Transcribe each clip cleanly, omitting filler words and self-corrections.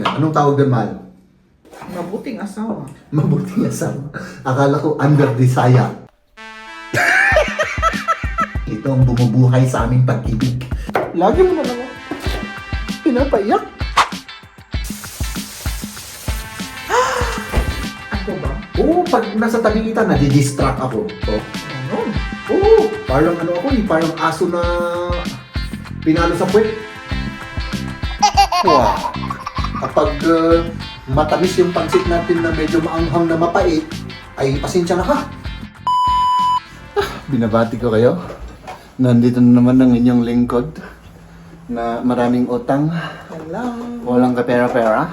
Anong tawag doon, mahal? Mabuting asawa. Mabuting asawa. Akala ko under desire. Ito ang bumubuhay sa aming pag-ibig. Lagi mo na naman pinapaiyak. Ako ba? Oo, pag nasa tabi kita, nadidistract ako. Oh. Ano? Oo, parang ano ako eh, parang aso na pinalo sa puwet. Wow. Kapag matamis yung pansit natin na medyo maanghang na mapait, ay pasensya na ka. Binabati ko kayo. Nandito na naman ang inyong lingkod na maraming utang. Hello. Walang kapera-pera.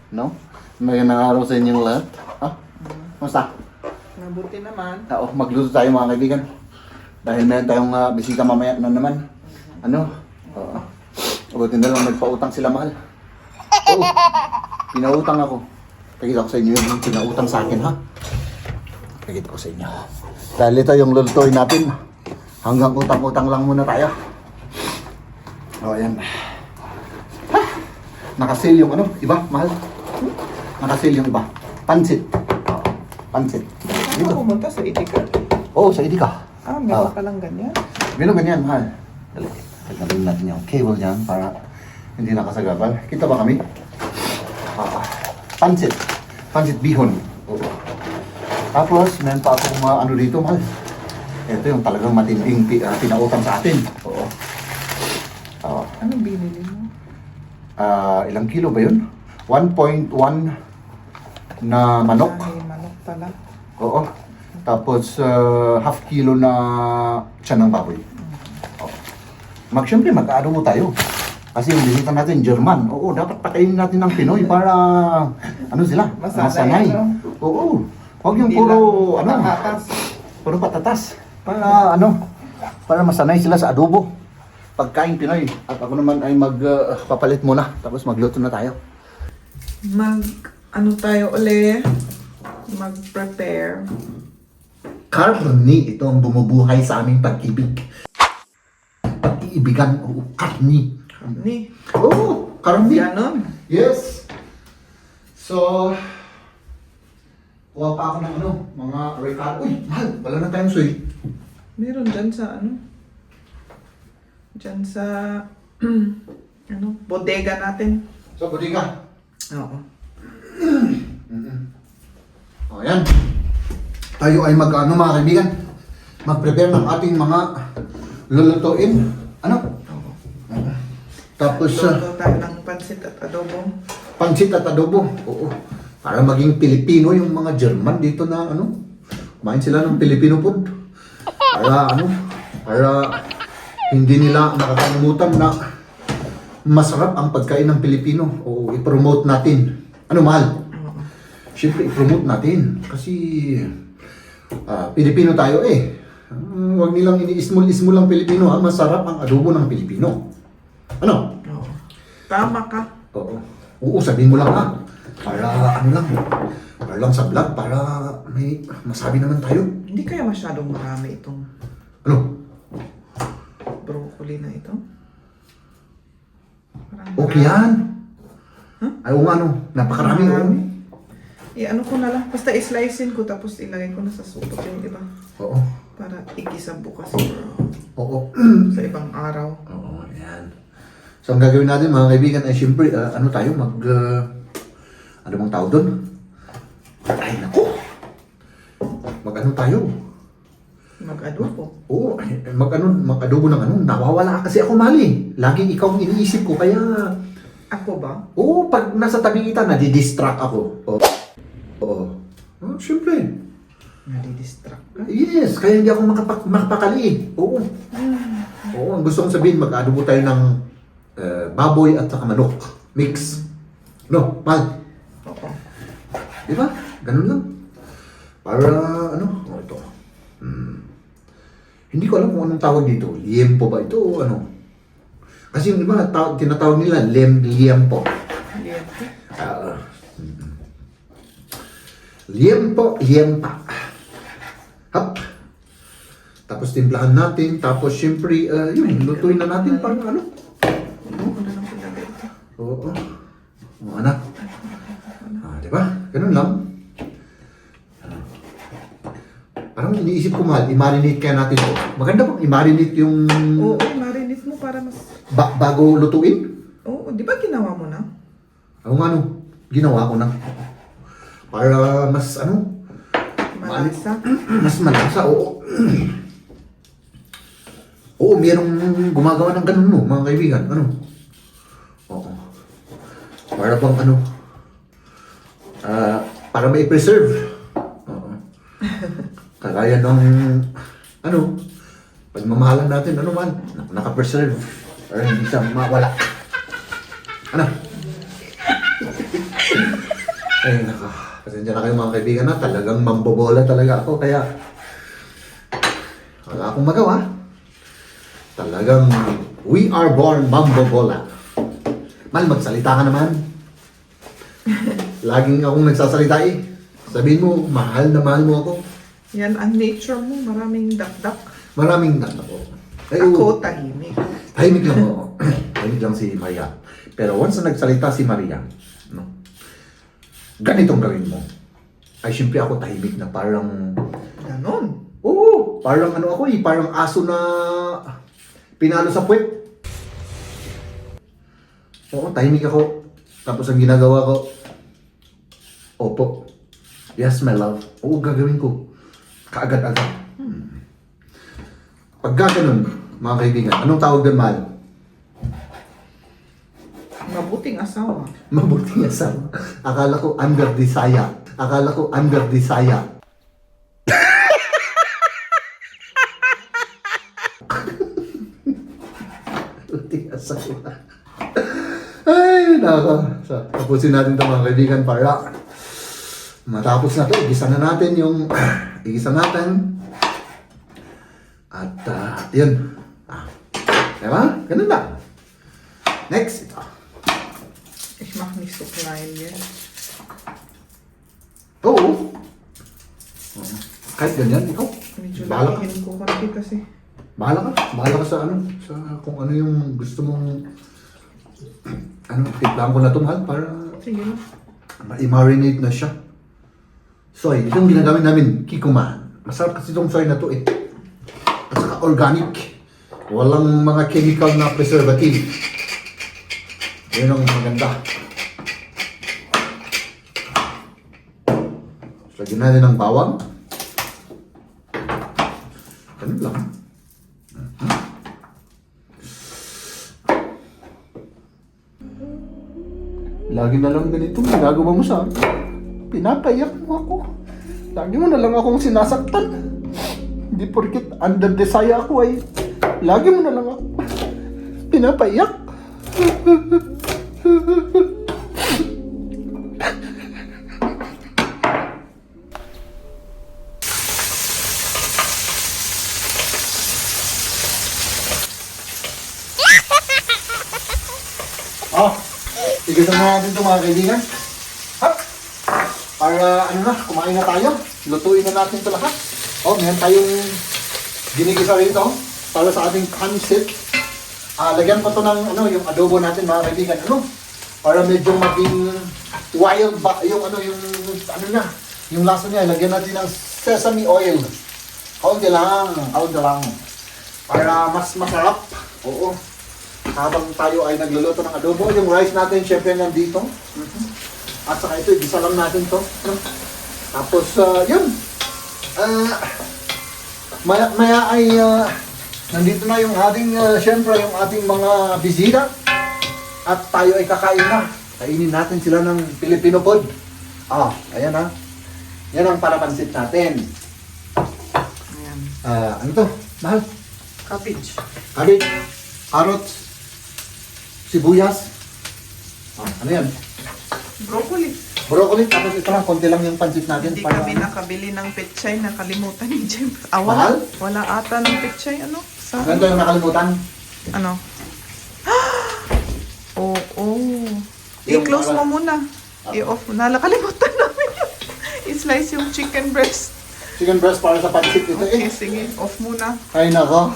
No? Magandang araw sa inyong lahat. Ha? Kumusta? Mabuti naman. Oo, magluto tayo mga kaibigan. Dahil meron tayong bisita mamaya na naman. Ano? Oo. Buti na lang nagpautang sila, mahal. Oo. Pinautang ako. Pakita ko sa inyo yung pinautang sa akin, ha? Pakita ko sa inyo. Dahil ito yung lulutuin natin. Hanggang utang-utang lang muna tayo. O, ayan. Ha! Nakasil yung ano, iba, mahal. Nakasil yung iba. Pansit. Oo, pansit. Saan ka pumunta sa Itika? Oo, sa Idika. Meron ka lang ganyan. Meron ganyan, mahal. Dali. Tagnarin natin yung cable dyan para hindi nakasagabal. Kita ba kami? Pansit. Pansit bihon. Oo. Tapos, meron pa akong ano dito, mahal. Ito yung talagang matinding pinautang sa atin. Oo. Anong binili mo? Ilang kilo ba yun? 1.1 na manok. Ay, manok pala. Oo. Tapos, half kilo na tiyan ng baboy. Siyempre, mag-aano mo tayo. Kasi yung bisita natin, German. Oo, dapat patayin natin ng Pinoy para, ano sila? Masanay, ano? Oo. Huwag yung Hindi puro, lang ano, patatas. puro patatas. Para, ano, para masanay sila sa adobo. Pagkain Pinoy. At ako naman ay magpapalit muna. Tapos magluto na tayo. Ano tayo uli? Mag-prepare. Karni, ito ang bumubuhay sa aming pag-ibig. Pag-iibigan, oo, karni. Ni, Oo, karni. ganon. Yes. So, kuha pa ako ng ano, mga recado. Uy, mahal, wala na tayong suy. Meron dyan sa ano? Dyan sa ano, bodega natin. So, bodega. Oo. O, yan. Tayo ay ano mga kaibigan, mag-prepare ng ating mga lulutuin. Ano? Oo. Tapos, Luto tayo ng pansit at adobo. pansit at adobo. Oo. Para maging Pilipino yung mga German dito na ano, kumain sila ng Filipino food. Para ano, para hindi nila nakakalimutan na masarap ang pagkain ng Pilipino. O i-promote natin. Ano, mahal? Oo. Siyempre, i-promote natin. Kasi Pilipino tayo eh. Huwag nilang ini-ismol-ismol ang Pilipino. Masarap ang adobo ng Pilipino. Ano? Oo. Tama ka. Oo. Oo, sabihin mo lang ha. Para ano lang. Para lang sa vlog. Para may masabi naman tayo. Hindi kaya masyadong marami itong Ano? broccoli na ito? Parang Okay yan. Ayaw nga ano. Napakarami. Marami. Ano ko na lang. Basta i-slicein ko tapos ilagay ko na sa supot yung iba. Oo. Para igisa bukas Oo. sa ibang araw. Oo, yan. So, ang gagawin natin mga kaibigan ay siyempre, ano tayo, ano bang tawag doon? Ay, naku! Mag-ano tayo? Mag-adobo. Oo, mag-adobo ng ano, nawawala kasi ako mali. Laging ikaw ang iniisip ko, kaya... Ako ba? Oo, pag nasa tabi kita, nadidistract ako. Oo. Oo. Oh, siyempre. Nadidistract ka? Yes, kaya hindi ako makapakali. Oo. Oo, ang gusto kong sabihin, mag-adobo tayo ng baboy at saka manok. Mix. No, pal. Oo. Di ba? Ganun lang. Para, ano? Oh, ito. Hindi ko alam kung anong tawag dito. Liempo ba ito o ano? Kasi yung iba, tinatawag nila liempo. Liempo. Liempo, liempa. Hap. Tapos timplahan natin. Tapos syempre, yun, lutuin na natin para ano. Ano na lang pinagay ito? Oo. O, anak. Di ba? Ganun lang. Parang iniisip ko, mahal, i-marinate kaya natin ito. Maganda bang i-marinate yung Oo, marinate mo para mas... bago lutuin? Oo, di ba ginawa mo na? Oo nga, no. Ginawa ko na. Para mas, Malasa. mas malasa, oo. Oo, mayroong gumagawa ng ganun, no, mga kaibigan. Ano? Oo. Para bang, para may preserve. Oo. Kagaya ng, pagmamahalan natin, naka-preserve. Para hindi siya mawala. Ano? Ay, pasensya na kayo mga kaibigan na, talagang mambobola talaga ako, kaya wala akong magawa. Talagang, we are born mambobola. Mal, magsalita ka naman. Laging akong nagsasalita eh. Sabihin mo, mahal na mahal mo ako. Yan ang nature mo, maraming dakdak. Maraming ako. Ay, Ako, tahimik. tahimik lang ako. Tahimik lang si Maria. Pero once na nagsalita si Maria, ganitong gawin mo. Ay, syempre ako tahimik na parang... Ganon. Oo, parang ako parang aso na pinalo sa puwet. Oo, tahimik ako. Tapos ang ginagawa ko, opo. Yes, my love. Oo, gagawin ko. Kaagad-agad. Pagka ganun, mga kaibigan, anong tawag doon, mahal? Mabuting asawa. Mabuting asawa. Akala ko under desire. Akala ko under desire. Mabuting asawa. Ay, nako. So, tapusin natin ito mga kaibigan para matapos na ito. Igisa na natin yung igisa natin. At yun. Diba? Ganun lang. Next, ito. Ich mach nicht so klein jetzt. Oo. Kahit ganyan, ikaw. Medyo Bahala ka. lakihin ko konti kasi. Bahala ka. Bahala ka sa sa kung ano yung gusto mong tiplaan ko na ito, mahal, para Sige na. ma-marinate na siya. Soy, ito yung ginagamit namin, Kikoman. Masarap kasi itong soy na to eh. At saka organic. Walang mga chemical na preservative. Yun ang maganda. Lagyan natin ng bawang. Ganun lang. Lagi na lang ganito ginagawa mo sa akin. Pinapayak mo ako. Lagi mo na lang akong sinasaktan. Hindi porkit under desire ako ay lagi mo na lang ako pinapayak. Tigisan na natin ito mga kaibigan. Ha? Para kumain na tayo. Lutuin na natin ito lahat. Meron tayong ginigisa rito para sa ating pancit. Lagyan ko ito ng yung adobo natin mga kaibigan. Para medyo maging wild ba yung yung lasa niya. Lagyan natin ng sesame oil. Kaunti lang. Para mas masarap. Oo. Habang tayo ay nagluluto ng adobo, yung rice natin syempre nandito. At saka ito, igisa lang natin to. Tapos, yun. Maya ay nandito na yung ating, syempre yung ating mga bisita. At tayo ay kakain na. Kainin natin sila ng Filipino food. Ayan ha. Yan ang palapansit natin. Ayan. Ano to? Mahal? Cabbage. Cabbage, carrots, sibuyas. Ano yan? Broccoli. Broccoli, tapos ito lang, konti lang yung pansit natin. Hindi kami nakabili ng pechay, nakalimutan ni Jem. Mahal? Wala ata ng pechay, Sa, Ganito yung nakalimutan. ano? Oo. Yung I-close para- mo muna. I-off mo. Nakalimutan namin yun. I-slice yung chicken breast. Chicken breast para sa pansit ito Okay, eh. sige. Off muna. Ay nako.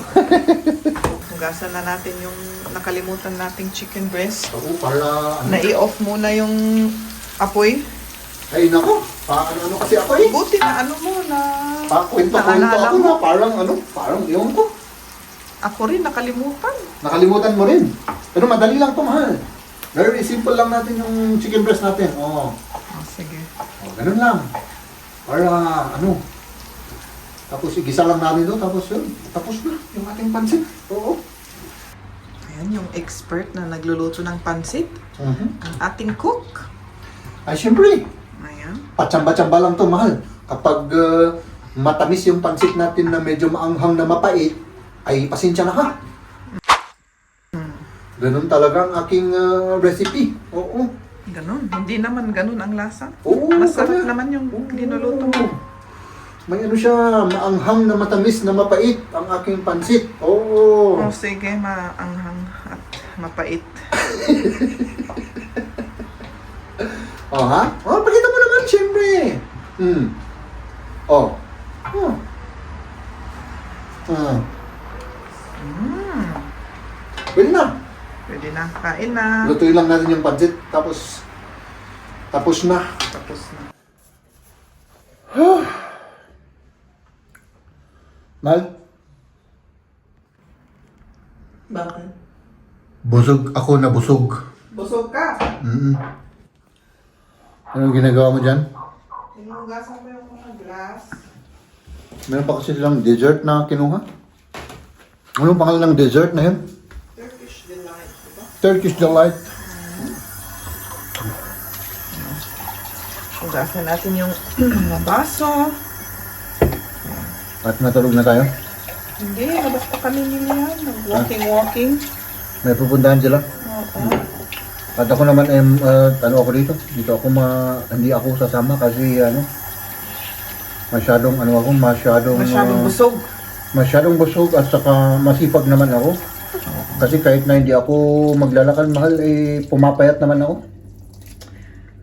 Hugasan na natin yung nakalimutan nating chicken breast. Oo, para ano? Na i-off muna yung apoy. Ay, nako. Paano kasi ako eh. Buti na ano mo na... Kwento naalala ako mo. na parang iyon ko. Ako rin nakalimutan. Nakalimutan mo rin. Pero madali lang to, mahal. Very simple lang natin yung chicken breast natin. Oo. Oh, sige. Oh, ganun lang. Para ano. Tapos igisa lang namin doon. Tapos yun. Tapos na yung ating pansit. Oo. Ayan yung expert na nagluluto ng pansit. Ang ating cook. Ay, syempre. Ayan. Patsamba-tsamba lang to, mahal. Kapag matamis yung pansit natin na medyo maanghang na mapait, ay pasensya na ha. Ganun talaga ang aking recipe. Oo. Ganon. Hindi naman ganon ang lasa. Oo. Masarap kaya. naman yung Oo. linuluto mo. May ano siya, maanghang na matamis na mapait ang aking pansit. Oo. Oh, sige, maanghang at mapait. Oh, ha? Oh, pakita mo naman, syempre. Oh. Oh. Ah. Pwede na. Pwede na. Kain na. Lutuin lang natin yung pansit, tapos na. Tapos na. Mal, Bakit? busog ako na busog. Busog ka. Anong ginagawa mo dyan? Hinugasan mo yung mga glass. Meron pa kasi silang dessert na kinuha. Anong pangalan ng dessert na yun? Turkish delight, diba? Turkish Delight. Hugasan natin yung mga baso. At natulog na tayo. Hindi, labas pa kami nila yan. Walking. May pupuntahan sila. Oo. At ako naman, ano ako dito? Dito ako hindi ako sasama kasi masyadong Masyadong busog. Masyadong busog at saka masipag naman ako. Kasi kahit na hindi ako maglalakad mahal, pumapayat naman ako.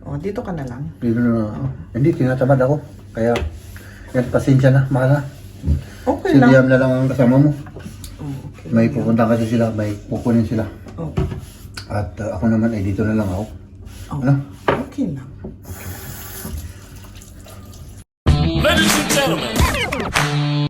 Oh, dito ka na lang. Dito na, hindi, tinatamad ako. Kaya, yan, pasensya na, mahal ha. Okay Si lang. Liam na lang ang kasama mo. Oh, okay. May pupunta kasi sila, may kukunin sila. Oh, At ako naman ay dito na lang ako. oh. Ano? Okay lang. Ladies and gentlemen,